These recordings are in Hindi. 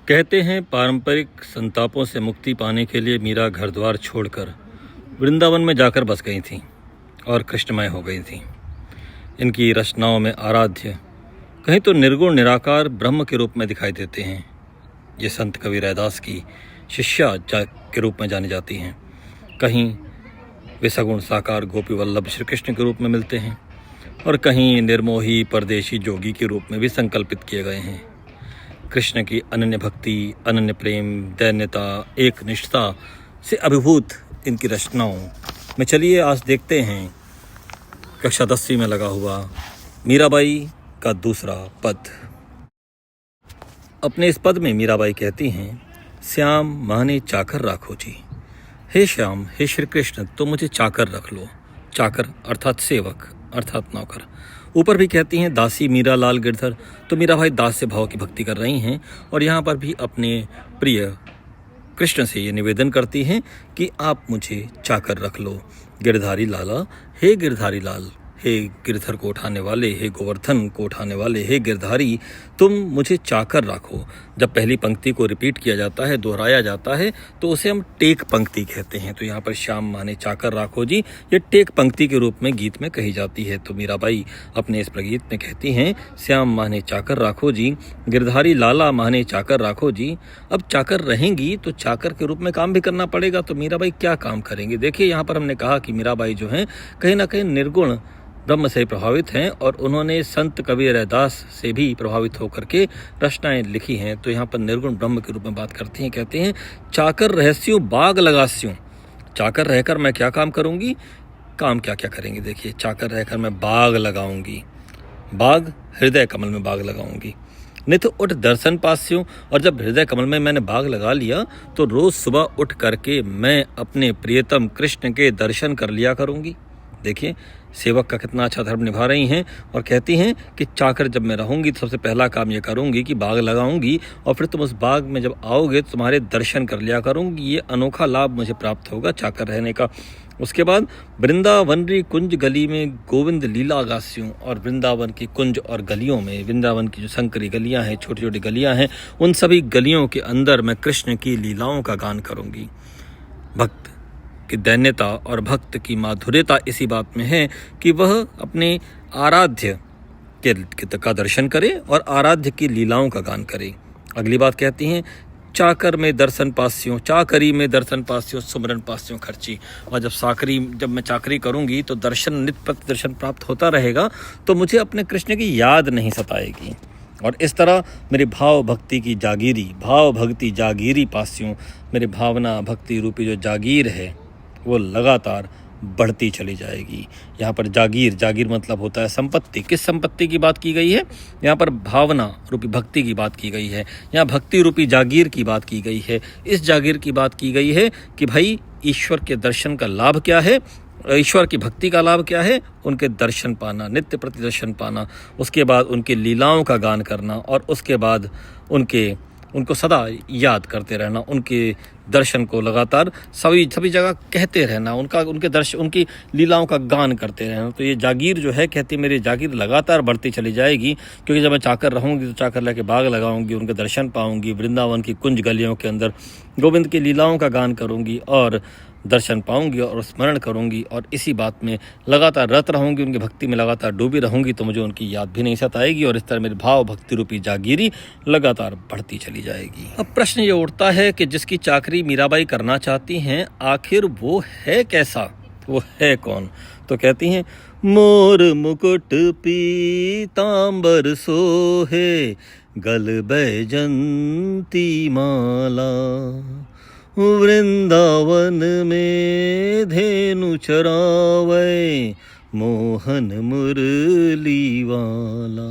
कहते हैं पारंपरिक संतापों से मुक्ति पाने के लिए मीरा घर द्वार छोड़कर वृंदावन में जाकर बस गई थीं और कृष्णमय हो गई थीं। इनकी रचनाओं में आराध्य कहीं तो निर्गुण निराकार ब्रह्म के रूप में दिखाई देते हैं। ये संत कवि रैदास की शिष्या के रूप में जानी जाती हैं। कहीं वे सगुण साकार गोपी वल्लभ श्री कृष्ण के रूप में मिलते हैं और कहीं निर्मोही परदेशी जोगी के रूप में भी संकल्पित किए गए हैं। कृष्ण की अनन्य भक्ति, अनन्य प्रेम, दैन्यता, एक निष्ठा से अभिभूत इनकी रचनाओं में चलिए आज देखते हैं कक्षा 10वीं में लगा हुआ मीराबाई का दूसरा पद। अपने इस पद में मीराबाई कहती हैं, श्याम माने चाकर राखो जी। हे श्याम, हे श्री कृष्ण, तो मुझे चाकर रख लो। चाकर अर्थात सेवक अर्थात नौकर। ऊपर भी कहती हैं दासी मीरा लाल गिरधर, तो मीराबाई दास से भाव की भक्ति कर रही हैं और यहाँ पर भी अपने प्रिय कृष्ण से ये निवेदन करती हैं कि आप मुझे चाकर रख लो। गिरधारी लाला, हे गिरधारी लाल, हे गिरधर को उठाने वाले, हे गोवर्धन को उठाने वाले, हे गिरधारी, तुम मुझे चाकर रखो। जब पहली पंक्ति को रिपीट किया जाता है, दोहराया जाता है, तो उसे हम टेक पंक्ति कहते हैं। तो यहाँ पर श्याम माने चाकर राखो जी, ये टेक पंक्ति के रूप में गीत में कही जाती है। तो मीराबाई अपने इस प्रगीत में कहती हैं, श्याम माने चाकर राखो जी, गिरधारी लाला माने चाकर राखो जी। अब चाकर रहेंगी तो चाकर के रूप में काम भी करना पड़ेगा। तो मीराबाई क्या काम करेंगे? देखिए, यहाँ पर हमने कहा कि मीराबाई जो हैं कहीं ना कहीं निर्गुण ब्रह्म से प्रभावित हैं और उन्होंने संत कवि रैदास से भी प्रभावित होकर के रचनाएं लिखी हैं। तो यहाँ पर निर्गुण ब्रह्म के रूप में बात करती हैं। कहते हैं, चाकर रहस्यों बाग लगास्यों। चाकर रहकर मैं क्या काम करूँगी? काम क्या क्या करेंगे? देखिए, चाकर रहकर मैं बाग लगाऊंगी। बाग हृदय कमल में बाग लगाऊंगी। नहीं तो उठ दर्शन पास्यों। और जब हृदय कमल में मैंने बाग लगा लिया तो रोज सुबह उठ करके मैं अपने प्रियतम कृष्ण के दर्शन कर लिया करूँगी। देखिए, सेवक का कितना अच्छा धर्म निभा रही हैं और कहती हैं कि चाकर जब मैं रहूंगी तो सबसे पहला काम ये करूंगी कि बाग लगाऊंगी और फिर तुम उस बाग में जब आओगे तो तुम्हारे दर्शन कर लिया करूंगी। ये अनोखा लाभ मुझे प्राप्त होगा चाकर रहने का। उसके बाद वृंदावन री कुंज गली में गोविंद लीला गास्यों। और वृंदावन की कुंज और गलियों में, वृंदावन की जो संकरी गलियां हैं, छोटी छोटी गलियां हैं, उन सभी गलियों के अंदर मैं कृष्ण की लीलाओं का गान करूंगी। भक्त कि दैन्यता और भक्त की माधुर्यता इसी बात में है कि वह अपने आराध्य का दर्शन करे और आराध्य की लीलाओं का गान करे। अगली बात कहती हैं, चाकर में दर्शन पास्यों, चाकरी में दर्शन पास्यों, सुमरन पास्यों खर्ची। और जब मैं चाकरी करूंगी तो दर्शन, नित्य प्रति दर्शन प्राप्त होता रहेगा, तो मुझे अपने कृष्ण की याद नहीं सताएगी। और इस तरह मेरी भाव भक्ति की जागीरी, भाव भक्ति जागीरी पास्यों, मेरी भावना भक्ति रूपी जो जागीर है वो लगातार बढ़ती चली जाएगी। यहाँ पर जागीर मतलब होता है संपत्ति। किस संपत्ति की बात की गई है? यहाँ पर भावना रूपी भक्ति की बात की गई है। यहाँ भक्ति रूपी जागीर की बात की गई है। इस जागीर की बात की गई है कि भाई ईश्वर के दर्शन का लाभ क्या है, ईश्वर की भक्ति का लाभ क्या है? उनके दर्शन पाना, नित्य प्रति दर्शन पाना, उसके बाद उनकी लीलाओं का गान करना और उसके बाद उनको सदा याद करते रहना, उनके दर्शन को लगातार सभी जगह कहते रहना, उनकी लीलाओं का गान करते रहना। तो ये जागीर जो है, कहती मेरी जागीर लगातार बढ़ती चली जाएगी, क्योंकि जब मैं चाकर रहूंगी तो चाकर लेके बाग लगाऊंगी, उनके दर्शन पाऊंगी, वृंदावन की कुंज गलियों के अंदर गोविंद की लीलाओं का गान करूंगी और दर्शन पाऊंगी और स्मरण करूंगी और इसी बात में लगातार रत रहूंगी, उनकी भक्ति में लगातार डूबी रहूंगी, तो मुझे उनकी याद भी नहीं सताएगी और इस तरह मेरी भाव भक्ति रूपी जागीरी लगातार बढ़ती चली जाएगी। अब प्रश्न ये उठता है कि जिसकी चाकरी मीराबाई करना चाहती हैं, आखिर वो है कैसा, वो है कौन? तो कहती हैं, मोर मुकुट पीतांबर सोहे, गल बैजंती माला, वृंदावन में धेनु चरावे, मोहन मुरली वाला।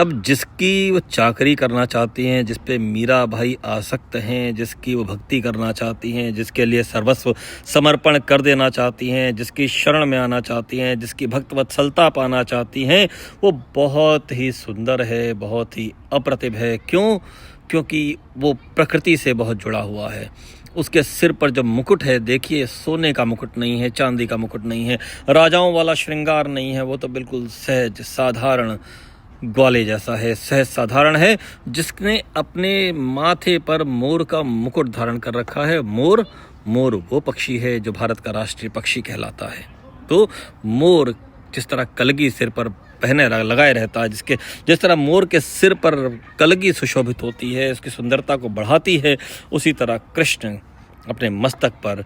अब जिसकी वो चाकरी करना चाहती हैं, जिस पे मीरा भाई आसक्त हैं, जिसकी वो भक्ति करना चाहती हैं, जिसके लिए सर्वस्व समर्पण कर देना चाहती हैं, जिसकी शरण में आना चाहती हैं, जिसकी भक्तवत्सलता पाना चाहती हैं, वो बहुत ही सुंदर है, बहुत ही अप्रतिभ है। क्यों? क्योंकि वो प्रकृति से बहुत जुड़ा हुआ है। उसके सिर पर जो मुकुट है, देखिए, सोने का मुकुट नहीं है, चांदी का मुकुट नहीं है, राजाओं वाला श्रृंगार नहीं है, वो तो बिल्कुल सहज साधारण ग्वाले जैसा है, सहज साधारण है, जिसने अपने माथे पर मोर का मुकुट धारण कर रखा है। मोर वो पक्षी है जो भारत का राष्ट्रीय पक्षी कहलाता है। तो मोर जिस तरह कलगी सिर पर पहने लगाए रहता है, जिस तरह मोर के सिर पर कलगी सुशोभित होती है, उसकी सुंदरता को बढ़ाती है, उसी तरह कृष्ण अपने मस्तक पर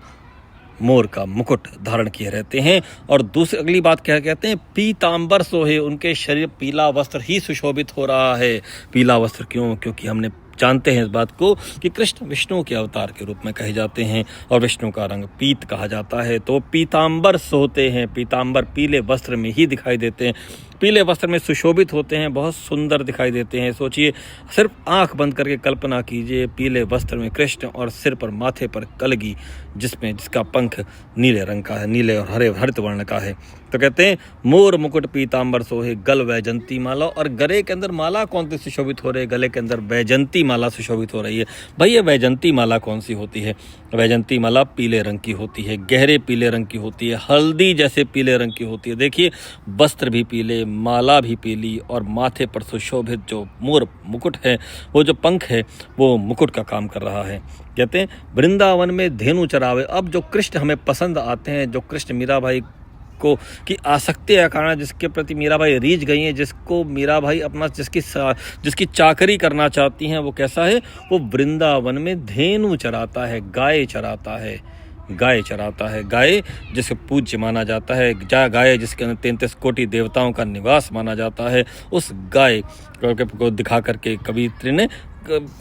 मोर का मुकुट धारण किए रहते हैं। और दूसरी अगली बात क्या कहते हैं, पीतांबर सोहे, उनके शरीर पीला वस्त्र ही सुशोभित हो रहा है। पीला वस्त्र क्यों? क्योंकि हमने जानते हैं इस बात को कि कृष्ण विष्णु के अवतार के रूप में कहे जाते हैं और विष्णु का रंग पीत कहा जाता है। तो पीतांबर सोते हैं, पीतांबर पीले वस्त्र में ही दिखाई देते हैं, पीले वस्त्र में सुशोभित होते हैं, बहुत सुंदर दिखाई देते हैं। सोचिए, सिर्फ आंख बंद करके कल्पना कीजिए, पीले वस्त्र में कृष्ण और सिर पर माथे पर कलगी, जिसका पंख नीले रंग का है, नीले और हरित वर्ण का है। तो कहते हैं मोर मुकुट पीतांबर सोहे, गल वैजंती माला। और गले के अंदर माला कौन सी सुशोभित हो रही है? गले के अंदर वैजंती माला सुशोभित हो रही है। भाई ये वैजंती माला कौन सी होती है? वैजंती माला पीले रंग की होती है, गहरे पीले रंग की होती है, हल्दी जैसे पीले रंग की होती है। देखिए, वस्त्र भी पीले, माला भी पीली, और माथे पर सुशोभित जो मोर मुकुट है, वो जो पंख है, वो मुकुट का काम कर रहा है। कहते हैं वृंदावन में धेनु चरावे। अब जो कृष्ण हमें पसंद आते हैं, जो कृष्ण मीराबाई को की आसक्ति के कारण जिसके प्रति मीराबाई रीझ गई हैं, जिसको मीराबाई अपना जिसकी चाकरी करना चाहती हैं, वो कैसा है? वो वृंदावन में धेनु चराता है, गाय चराता है, गाय चराता है। गाय जिसे पूज्य माना जाता है, गाय जिसके अंदर 33 कोटि देवताओं का निवास माना जाता है, उस गाय को दिखा करके कवित्री ने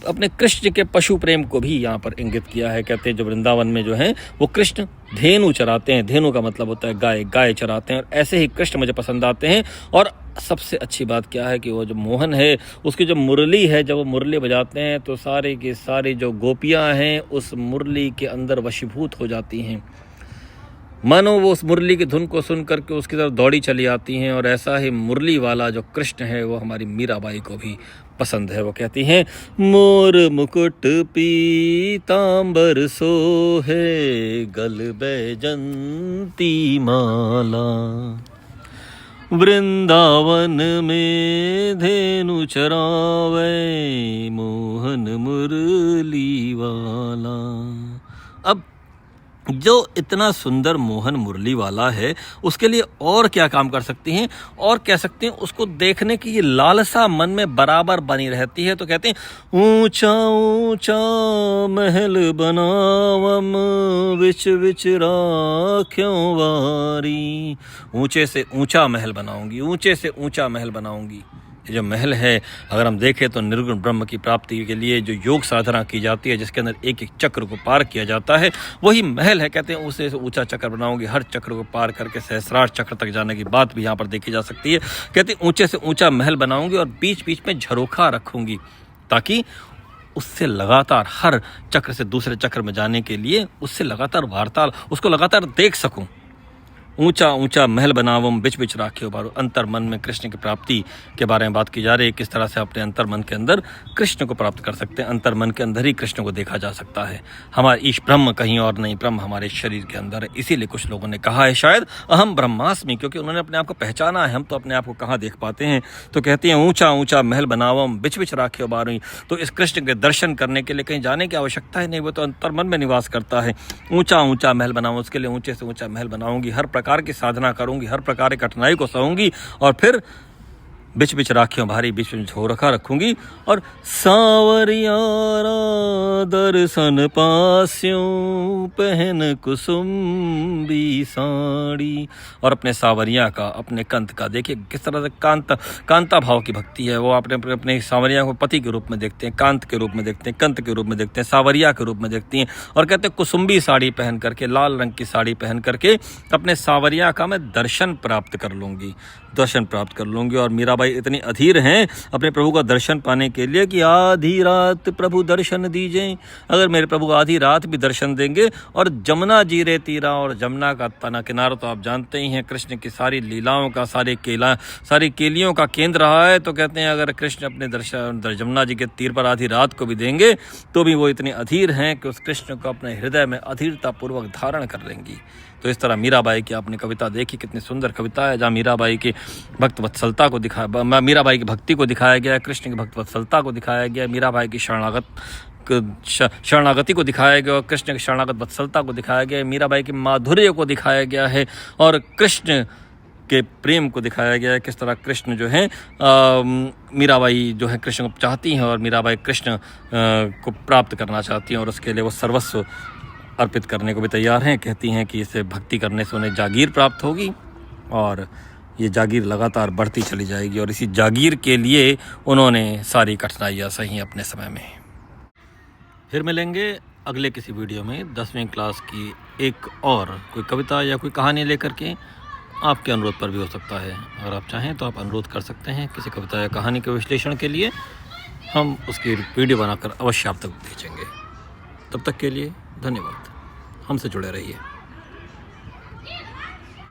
अपने कृष्ण के पशु प्रेम को भी यहाँ पर इंगित किया है। कहते हैं जो वृंदावन में जो है वो कृष्ण धेनु चराते हैं। धेनु का मतलब होता है गाय, गाय चराते हैं, और ऐसे ही कृष्ण मुझे पसंद आते हैं। और सबसे अच्छी बात क्या है कि वो जो मोहन है, उसकी जो मुरली है, जब वो मुरली बजाते हैं तो सारे की सारी जो गोपियाँ हैं उस मुरली के अंदर वशीभूत हो जाती हैं, मानो वो उस मुरली की धुन को सुन करके उसकी तरफ दौड़ी चली आती हैं। और ऐसा ही मुरली वाला जो कृष्ण है वो हमारी मीराबाई को भी पसंद है। वो कहती हैं मोर मुकुट पीतांबर सोहे, गल बैजंती माला, वृंदावन में धेनु चरावे, मोहन मुरली वाला। अब जो इतना सुंदर मोहन मुरली वाला है, उसके लिए और क्या काम कर सकती हैं? और कह सकते हैं उसको देखने की ये लालसा मन में बराबर बनी रहती है। तो कहते हैं ऊंचा ऊंचा महल बनावम, विच विच राख्यों वारी। ऊंचे से ऊंचा महल बनाऊंगी, ऊंचे से ऊंचा महल बनाऊंगी। ये जो महल है, अगर हम देखें तो निर्गुण ब्रह्म की प्राप्ति के लिए जो योग साधना की जाती है, जिसके अंदर एक एक चक्र को पार किया जाता है, वही महल है। कहते हैं उसे ऊंचा चक्र बनाऊंगी, हर चक्र को पार करके सहस्रार चक्र तक जाने की बात भी यहाँ पर देखी जा सकती है। कहते हैं ऊंचे से ऊंचा महल बनाऊंगी और बीच बीच में झरोखा रखूंगी, ताकि उससे लगातार हर चक्र से दूसरे चक्र में जाने के लिए उससे लगातार वार्ताल, उसको लगातार देख सकूं। ऊंचा ऊंचा महल बनावम, बिच बिच राख्यो बारो। अंतर मन में कृष्ण की प्राप्ति के बारे में बात की जा रही है, किस तरह से अपने अंतर मन के अंदर कृष्ण को प्राप्त कर सकते हैं। अंतर मन के अंदर ही कृष्ण को देखा जा सकता है। हमारा ईश ब्रह्म कहीं और नहीं, ब्रह्म हमारे शरीर के अंदर है। इसीलिए कुछ लोगों ने कहा है शायद अहम ब्रह्मास्मि, क्योंकि उन्होंने अपने आप को पहचाना है। हम तो अपने आप को कहाँ देख पाते हैं। तो कहते हैं ऊंचा ऊंचा महल बनावम, बिच बिच राख्यो बारो। तो इस कृष्ण के दर्शन करने के लिए कहीं जाने की आवश्यकता ही नहीं, वो तो अंतर मन में निवास करता है। ऊंचा ऊंचा महल बनाऊं, उसके लिए ऊंचे से ऊंचा महल बनाऊंगी, हर प्रकार की साधना करूंगी, हर प्रकार की कठिनाई को सहूंगी, और फिर बिच बिच राखियों भारी, बीच में झोरखा रखूंगी। और सांवरियारा दर्शन पास्यों, पहन कुसुम्बी साड़ी। और अपने सांवरिया का, अपने कंत का, देखिए किस तरह से कांता भाव की भक्ति है। वो अपने सांवरिया को पति के रूप में देखते हैं, कांत के रूप में देखते हैं, कंत के रूप में देखते हैं, सांवरिया के रूप में देखती हैं। और कहते हैं कुसुम्बी साड़ी पहन करके, लाल रंग की साड़ी पहन करके अपने सांवरिया का मैं दर्शन प्राप्त कर लूंगी, दर्शन प्राप्त कर लूंगी। और मीराबाई इतनी अधीर हैं अपने प्रभु का दर्शन पाने के लिए कि आधी रात प्रभु दर्शन दीजिए। अगर मेरे प्रभु आधी रात भी दर्शन देंगे, और जमुना जी रे तीरा, और जमुना का तना किनारा तो आप जानते ही हैं, कृष्ण की सारी लीलाओं का, सारी केलियों का केंद्र रहा है। तो कहते हैं अगर कृष्ण अपने दर्शन जमुना जी के तीर पर आधी रात को भी देंगे, तो भी वो इतने अधीर हैं कि उस कृष्ण को अपने हृदय में अधीरता पूर्वक धारण कर लेंगी। तो इस तरह मीराबाई की आपने कविता देखी, कितनी सुंदर कविता है, जहाँ मीराबाई की भक्त वत्सलता को दिखाया, मीराबाई की भक्ति को दिखाया गया है, कृष्ण की भक्त वत्सलता को दिखाया गया है, मीराबाई की शरणागति को दिखाया गया, और कृष्ण की शरणागत वत्सलता को दिखाया गया है, मीराबाई की माधुर्य को दिखाया गया है, और कृष्ण के प्रेम को दिखाया गया है, किस तरह कृष्ण जो है मीराबाई जो है कृष्ण को चाहती हैं, और मीराबाई कृष्ण को प्राप्त करना चाहती हैं, और उसके लिए वो सर्वस्व अर्पित करने को भी तैयार हैं। कहती हैं कि इसे भक्ति करने से उन्हें जागीर प्राप्त होगी, और ये जागीर लगातार बढ़ती चली जाएगी, और इसी जागीर के लिए उन्होंने सारी कठिनाइयाँ सही अपने समय में। फिर मिलेंगे अगले किसी वीडियो में 10वीं क्लास की एक और कोई कविता या कोई कहानी लेकर के। आपके अनुरोध पर भी हो सकता है, अगर आप चाहें तो आप अनुरोध कर सकते हैं किसी कविता या कहानी के विश्लेषण के लिए, हम उसकी वीडियो बनाकर अवश्य आप तक भेजेंगे। तब तक के लिए धन्यवाद, हमसे जुड़े रहिए।